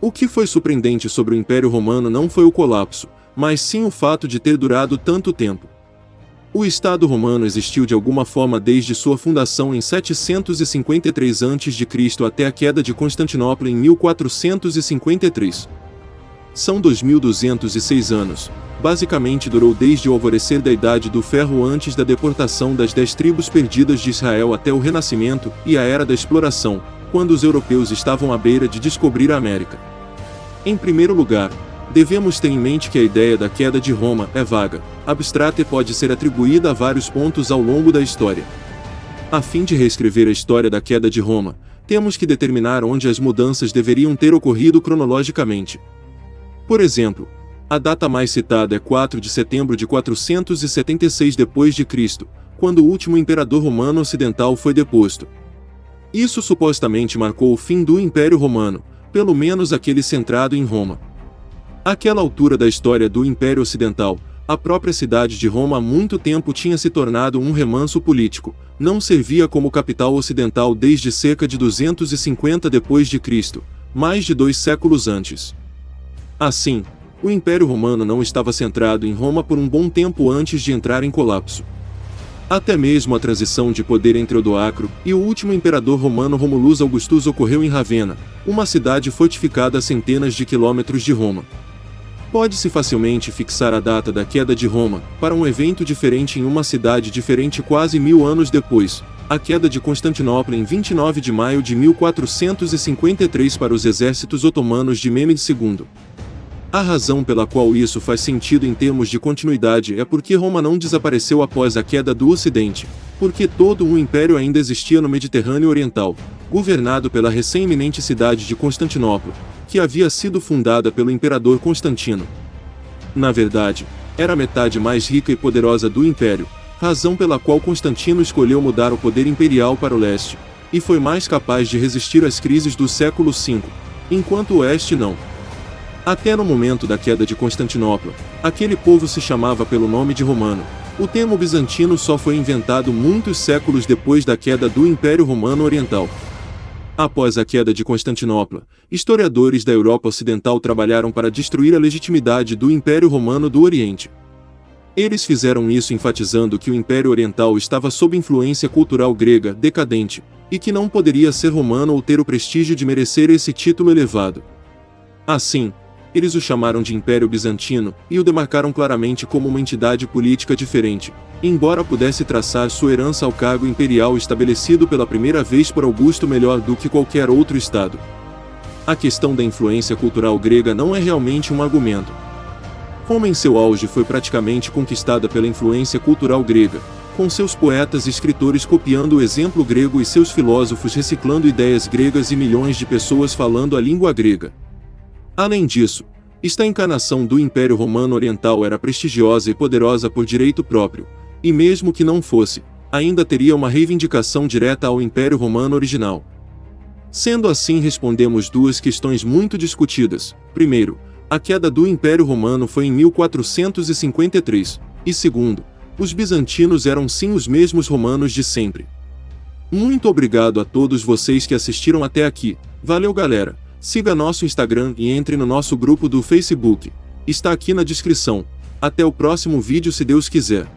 O que foi surpreendente sobre o Império Romano não foi o colapso, mas sim o fato de ter durado tanto tempo. O Estado romano existiu de alguma forma desde sua fundação em 753 a.C. até a queda de Constantinopla em 1453. São 2206 anos. Basicamente durou desde o alvorecer da Idade do Ferro antes da deportação das 10 tribos perdidas de Israel até o Renascimento e a Era da Exploração, quando os europeus estavam à beira de descobrir a América. Em primeiro lugar, devemos ter em mente que a ideia da queda de Roma é vaga, abstrata e pode ser atribuída a vários pontos ao longo da história. A fim de reescrever a história da queda de Roma, temos que determinar onde as mudanças deveriam ter ocorrido cronologicamente. Por exemplo, a data mais citada é 4 de setembro de 476 d.C., quando o último imperador romano ocidental foi deposto. Isso supostamente marcou o fim do Império Romano, pelo menos aquele centrado em Roma. Àquela altura da história do Império Ocidental, a própria cidade de Roma há muito tempo tinha se tornado um remanso político, não servia como capital ocidental desde cerca de 250 d.C., mais de 2 séculos antes. Assim, o Império Romano não estava centrado em Roma por um bom tempo antes de entrar em colapso. Até mesmo a transição de poder entre Odoacro e o último imperador romano Romulus Augustus ocorreu em Ravenna, uma cidade fortificada a centenas de quilômetros de Roma. Pode-se facilmente fixar a data da queda de Roma para um evento diferente em uma cidade diferente quase 1000 anos depois, a queda de Constantinopla em 29 de maio de 1453 para os exércitos otomanos de Mehmed II. A razão pela qual isso faz sentido em termos de continuidade é porque Roma não desapareceu após a queda do Ocidente, porque todo o império ainda existia no Mediterrâneo Oriental, governado pela recém-eminente cidade de Constantinopla, que havia sido fundada pelo imperador Constantino. Na verdade, era a metade mais rica e poderosa do império, razão pela qual Constantino escolheu mudar o poder imperial para o leste, e foi mais capaz de resistir às crises do século V, enquanto o oeste não. Até no momento da queda de Constantinopla, aquele povo se chamava pelo nome de romano. O termo bizantino só foi inventado muitos séculos depois da queda do Império Romano Oriental. Após a queda de Constantinopla, historiadores da Europa Ocidental trabalharam para destruir a legitimidade do Império Romano do Oriente. Eles fizeram isso enfatizando que o Império Oriental estava sob influência cultural grega decadente, e que não poderia ser romano ou ter o prestígio de merecer esse título elevado. Assim, eles o chamaram de Império Bizantino e o demarcaram claramente como uma entidade política diferente, embora pudesse traçar sua herança ao cargo imperial estabelecido pela primeira vez por Augusto melhor do que qualquer outro estado. A questão da influência cultural grega não é realmente um argumento. Roma em seu auge foi praticamente conquistada pela influência cultural grega, com seus poetas e escritores copiando o exemplo grego e seus filósofos reciclando ideias gregas e milhões de pessoas falando a língua grega. Além disso, esta encarnação do Império Romano Oriental era prestigiosa e poderosa por direito próprio, e mesmo que não fosse, ainda teria uma reivindicação direta ao Império Romano original. Sendo assim, respondemos duas questões muito discutidas. Primeiro, a queda do Império Romano foi em 1453, e segundo, os bizantinos eram sim os mesmos romanos de sempre. Muito obrigado a todos vocês que assistiram até aqui. Valeu, galera! Siga nosso Instagram e entre no nosso grupo do Facebook. Está aqui na descrição. Até o próximo vídeo se Deus quiser.